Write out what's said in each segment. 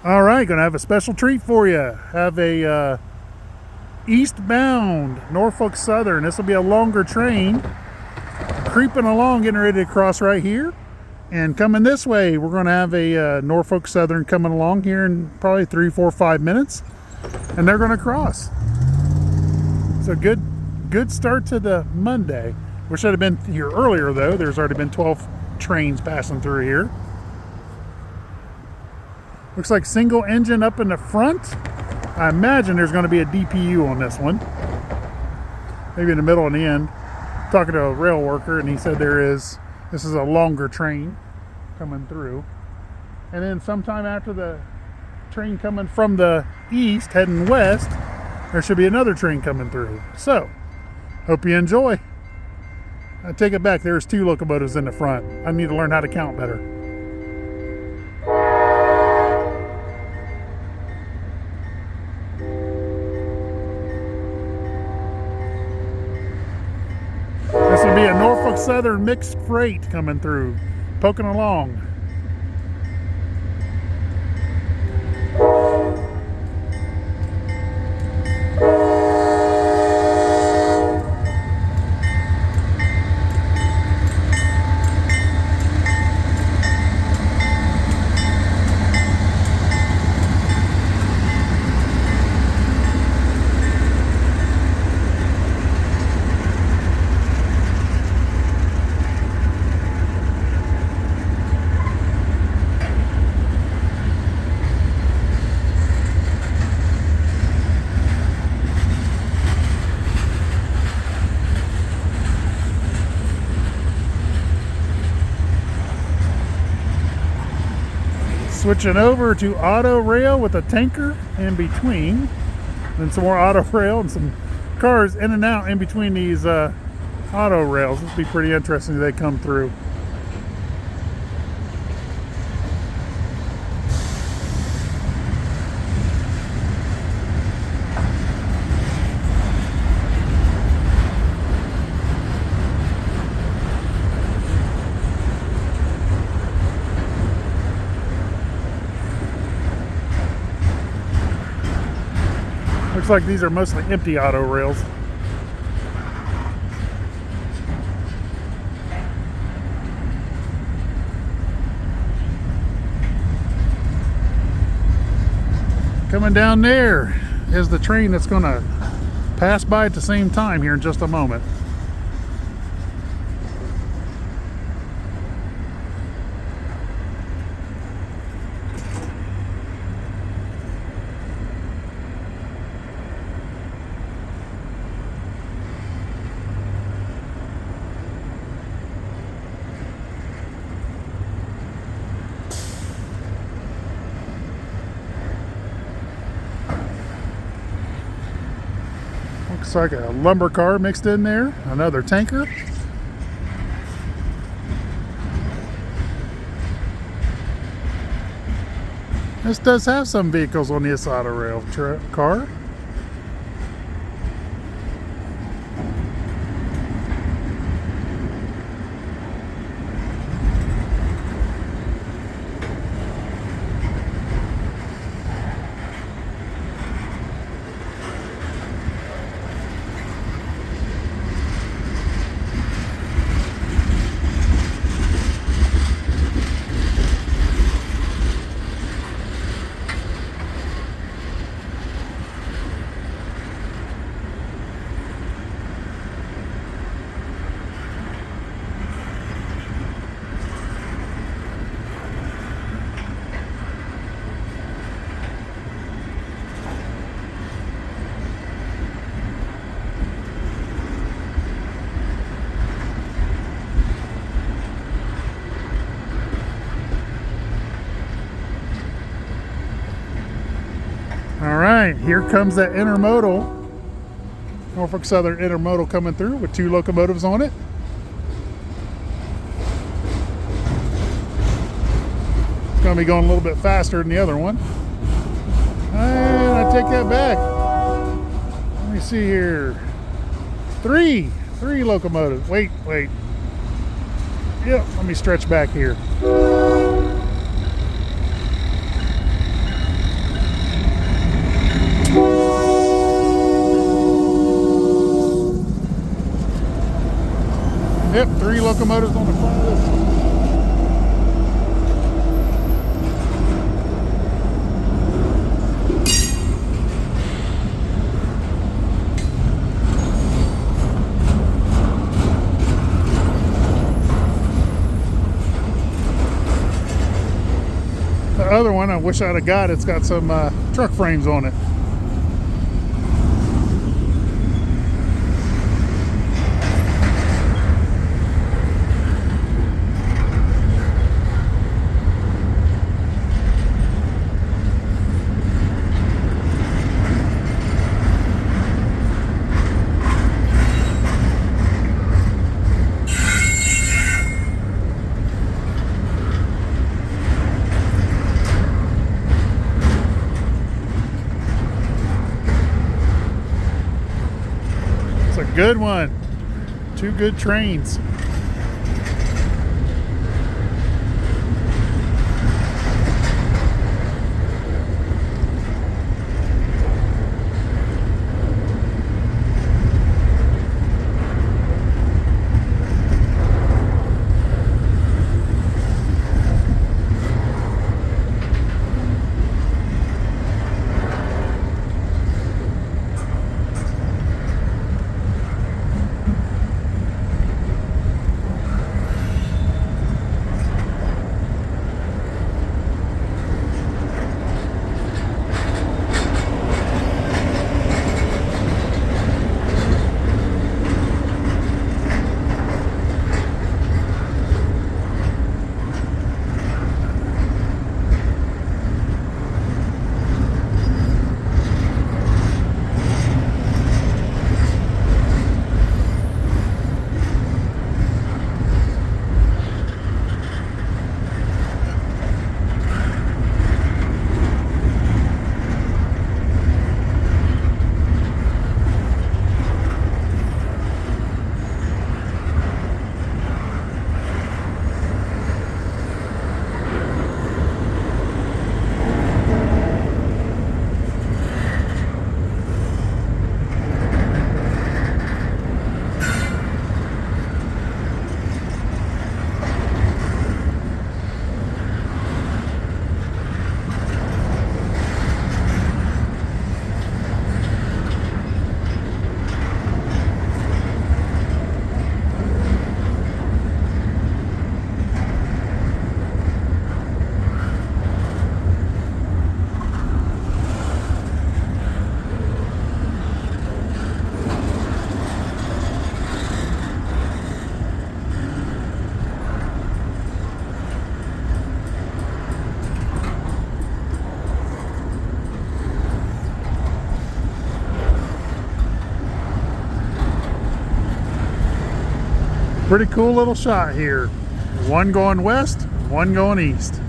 All right, gonna have a special treat for you. Have a eastbound Norfolk Southern. This will be a longer train creeping along, getting ready to cross right here. And coming this way, we're gonna have a Norfolk Southern coming along here in probably 3, 4, 5 minutes, and they're gonna cross. So good start to the Monday. Wish I'd have been here earlier though. There's already been 12 trains passing through here. Looks like single engine up in the front. I imagine there's going to be a DPU on this one. Maybe in the middle and the end. Talking to a rail worker and he said this is a longer train coming through. And then sometime after the train coming from the east heading west, there should be another train coming through. So, hope you enjoy. I take it back, there's 2 locomotives in the front. I need to learn how to count better. This will be a Norfolk Southern mixed freight coming through, poking along. Switching over to auto rail with a tanker in between, then some more auto rail and some cars in and out in between these auto rails. This will be pretty interesting as they come through. Looks like these are mostly empty auto rails. Coming down there is the train that's going to pass by at the same time here in just a moment. Looks like a lumber car mixed in there, another tanker. This does have some vehicles on this auto rail car. All right, here comes that intermodal. Norfolk Southern intermodal coming through with 2 locomotives on it. It's going to be going a little bit faster than the other one. And I take that back. Let me see here. 3 locomotives. Wait. Yep, let me stretch back here. Yep, 3 locomotives on the front of this. The other one, I wish I'd have got, it's got some truck frames on it. A good one. 2 good trains. Pretty cool little shot here. One going west, one going east.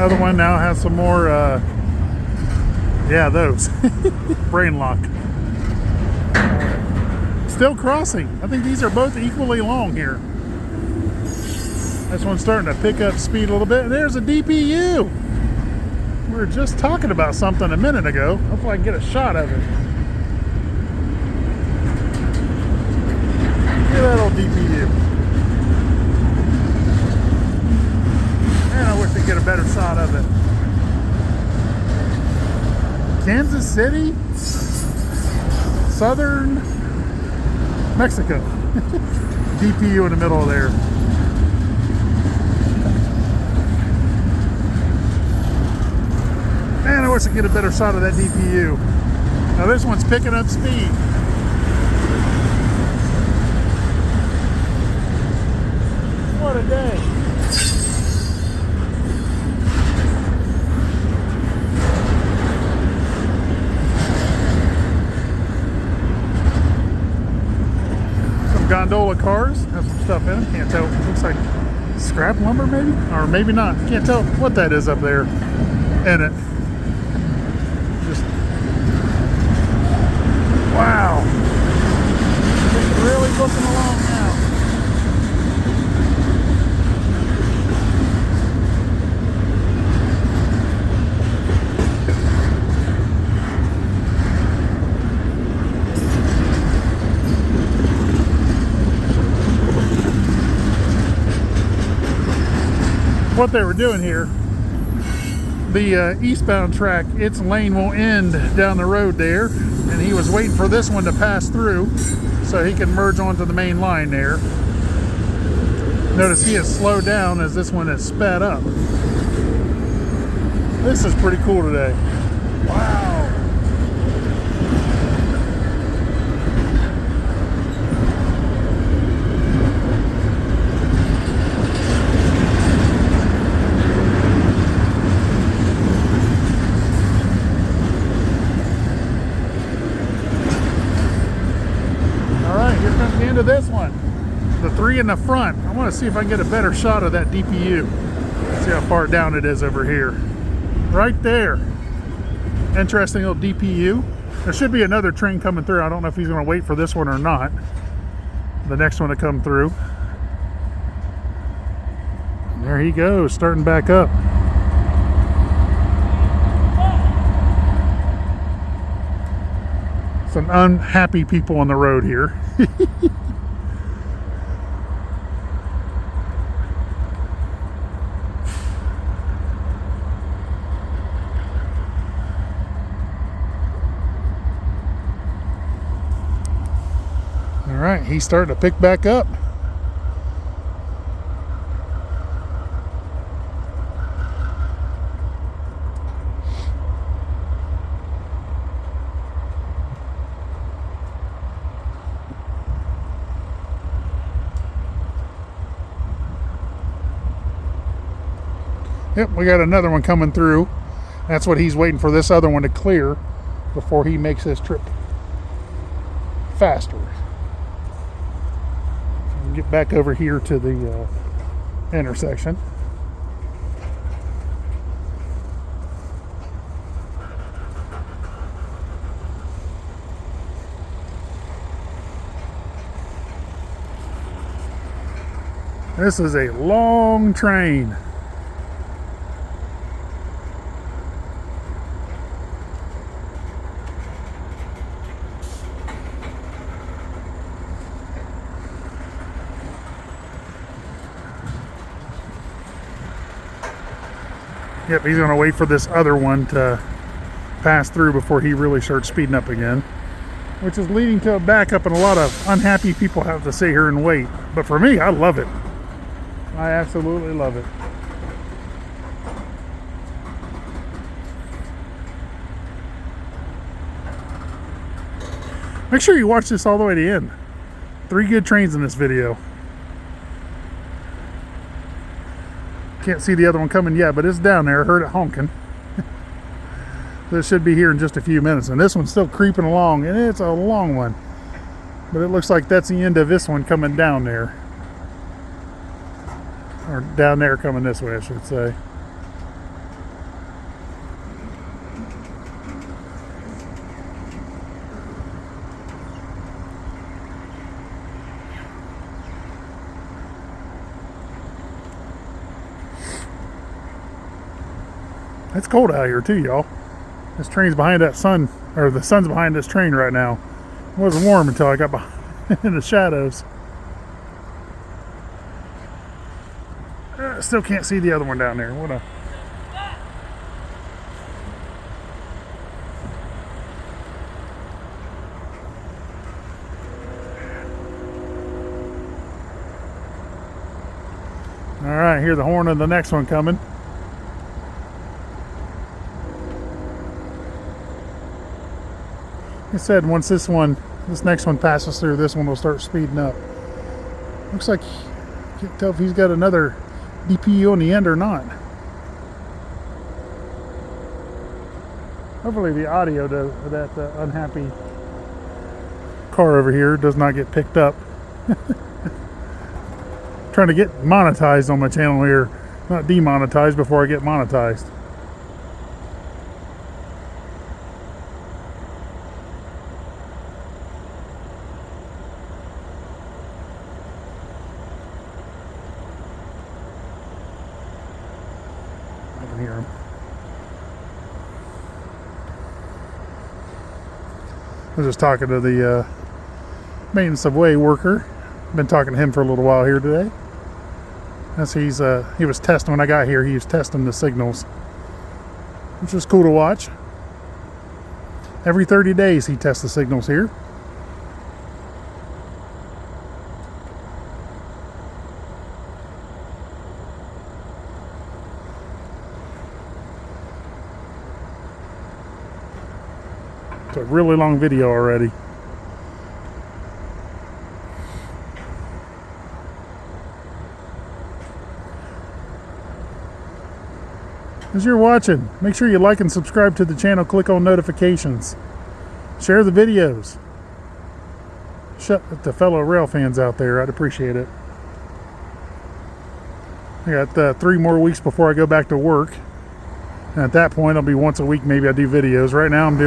Other one now has some more, yeah, those. Brain lock. Still crossing. I think these are both equally long here. This one's starting to pick up speed a little bit. There's a DPU. We were just talking about something a minute ago. Hopefully I can get a shot of it. Look at that old DPU. I wish we could get a better shot of it. Kansas City, Southern Mexico. DPU in the middle of there. Man, I wish I could get a better shot of that DPU. Now this one's picking up speed. What a day. some gondola cars. Have some stuff in them. Can't tell. Looks like scrap lumber maybe? Or maybe not. Can't tell what that is up there in it. Just wow. It's really looking along now. What they were doing here, the eastbound track, its lane will end down the road there, and he was waiting for this one to pass through so he can merge onto the main line there. Notice he has slowed down as this one has sped up. This is pretty cool today. Wow. To this one, the three in the front. I want to see if I can get a better shot of that DPU. See how far down it is over here. Right there. Interesting little DPU. There should be another train coming through. I don't know if he's going to wait for this one or not. The next one to come through. And there he goes, starting back up. Some unhappy people on the road here. All right, he's starting to pick back up. Yep, we got another one coming through. That's what he's waiting for, this other one to clear before he makes his trip faster. We'll get back over here to the intersection. This is a long train. Yep, he's going to wait for this other one to pass through before he really starts speeding up again, which is leading to a backup, and a lot of unhappy people have to sit here and wait. But for me, I love it. I absolutely love it. Make sure you watch this all the way to the end. 3 good trains in this video. Can't see the other one coming yet, but it's down there. I heard it honking. This should be here in just a few minutes, and this one's still creeping along, and it's a long one, but it looks like that's the end of this one coming down there, or down there coming this way, I should say. It's cold out here too, y'all. This train's behind that sun, or the sun's behind this train right now. It wasn't warm until I got behind in the shadows. Still can't see the other one down there. What a... All right, hear the horn of the next one coming. Like I said, once this next one passes through, this one will start speeding up. Looks like, can't tell if he's got another DPU on the end or not. Hopefully the audio of that unhappy car over here does not get picked up. Trying to get monetized on my channel here, not demonetized before I get monetized. I can hear him. I was just talking to the maintenance of way worker. Been talking to him for a little while here today. As he was testing when I got here. He was testing the signals, which is cool to watch. Every 30 days he tests the signals here. It's a really long video already. As you're watching, make sure you like and subscribe to the channel. Click on notifications. Share the videos. Shut the fellow rail fans out there. I'd appreciate it. I got 3 more weeks before I go back to work. And at that point, it'll be once a week. Maybe I do videos. Right now, I'm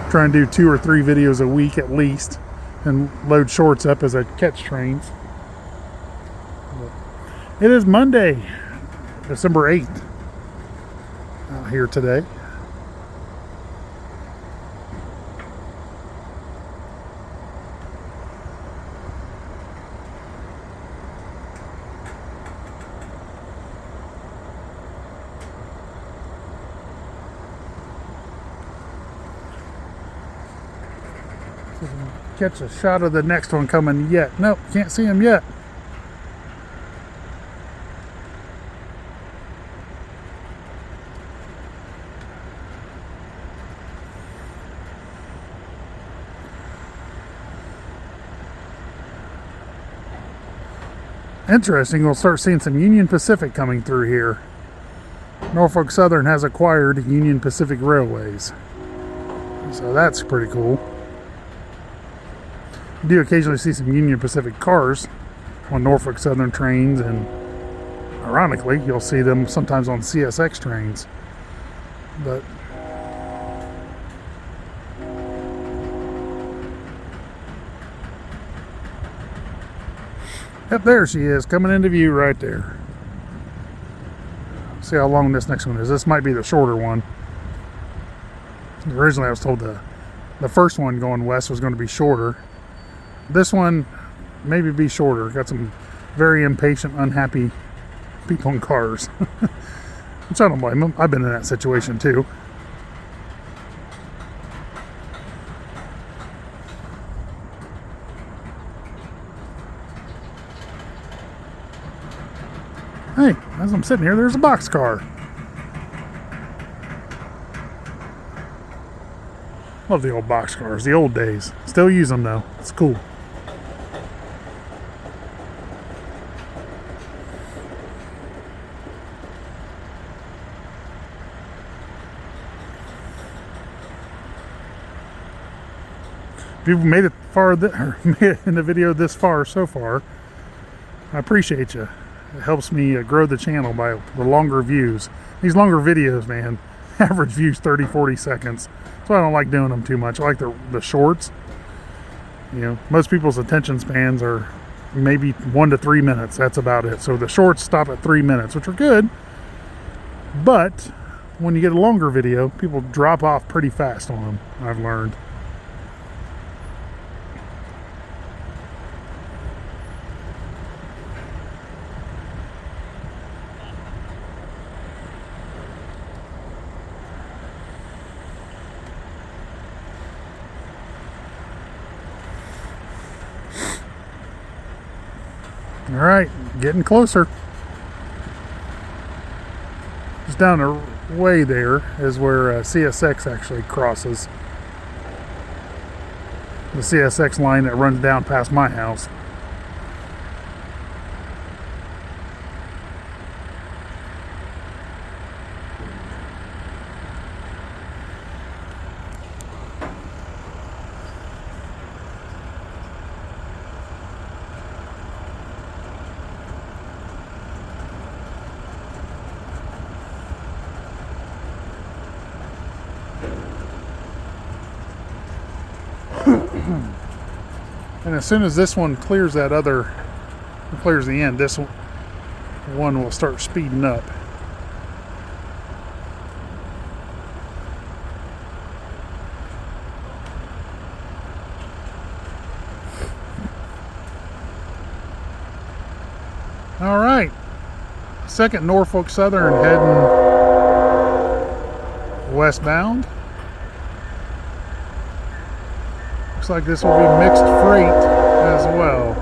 trying to do 2 or 3 videos a week at least, and load shorts up as I catch trains. It is Monday, December 8th. Out here today. Catch a shot of the next one coming yet. Nope, can't see him yet. Interesting, we'll start seeing some Union Pacific coming through here. Norfolk Southern has acquired Union Pacific Railways. So that's pretty cool. You do occasionally see some Union Pacific cars on Norfolk Southern trains, and ironically, you'll see them sometimes on CSX trains. But yep, there she is, coming into view right there. See how long this next one is. This might be the shorter one. Originally I was told the first one going west was going to be shorter. This one maybe be shorter. Got some very impatient, unhappy people in cars. Which I don't blame them. I've been in that situation too. Hey, as I'm sitting here, there's a boxcar. Love the old boxcars, the old days. Still use them though. It's cool. If you've made it far, or made it in the video this far so far, I appreciate you. It helps me grow the channel by the longer views. These longer videos, man, average views 30-40 seconds. So I don't like doing them too much. I like the shorts. You know, most people's attention spans are maybe 1 to 3 minutes. That's about it. So the shorts stop at 3 minutes, which are good. But when you get a longer video, people drop off pretty fast on them, I've learned. All right, getting closer. Just down the way there is where CSX actually crosses. The CSX line that runs down past my house. And as soon as this one clears that other, clears the end, this one will start speeding up. All right, second Norfolk Southern heading westbound. Looks like this will be mixed freight as well.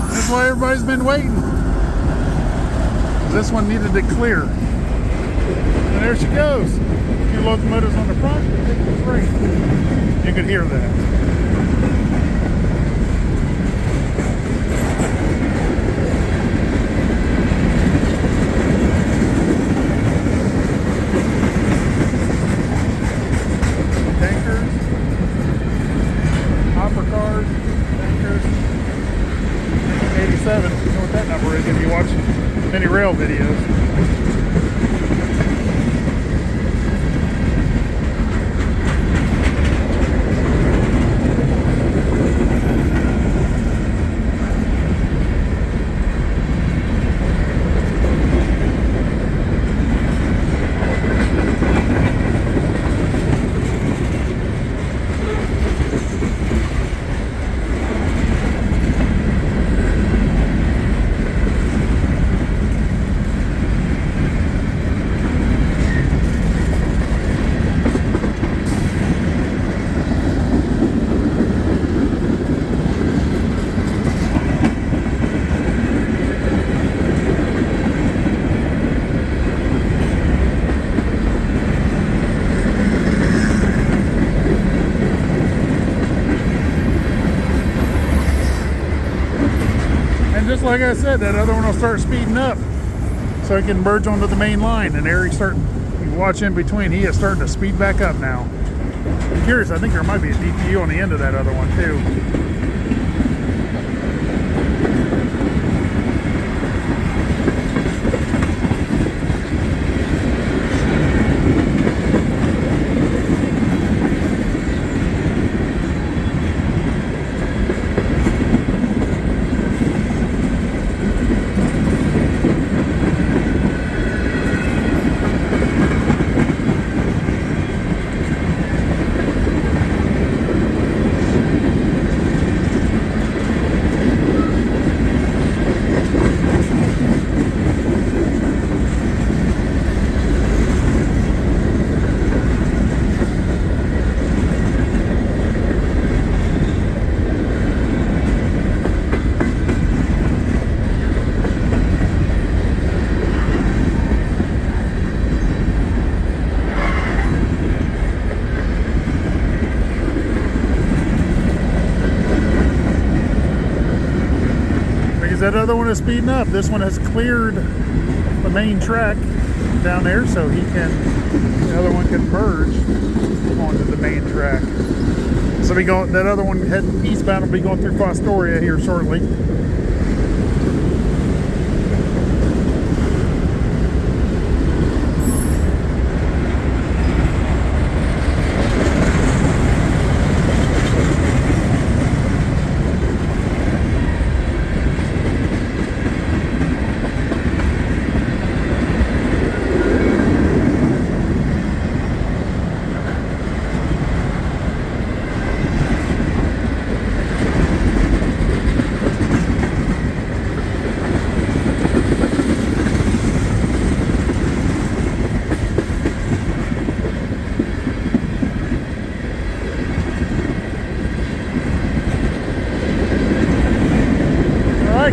That's why everybody's been waiting. This one needed to clear. And there she goes. Two locomotives on the front, taking the freight. You could hear that. Tankers, hopper cars, tankers. 87. You know what that number is if you watch any rail videos. Just like I said, that other one will start speeding up so it can merge onto the main line, and there you watch in between, he is starting to speed back up now. I'm curious, I think there might be a DPU on the end of that other one too. That other one is speeding up. This one has cleared the main track down there, so the other one can merge onto the main track. So that other one heading eastbound will be going through Fostoria here shortly.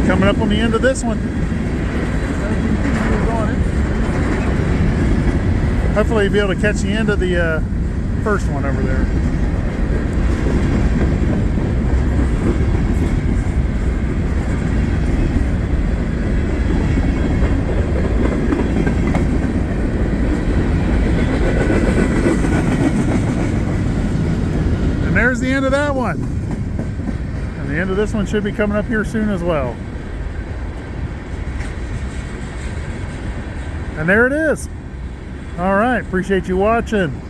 Coming up on the end of this one. Hopefully you'll be able to catch the end of the first one over there. And there's the end of that one. And the end of this one should be coming up here soon as well. And there it is. All right, appreciate you watching.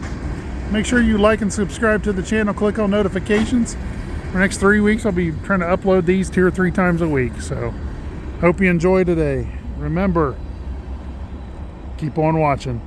Make sure you like and subscribe to the channel. Click on notifications. For the next 3 weeks, I'll be trying to upload these 2 or 3 times a week. So, hope you enjoy today. Remember, keep on watching.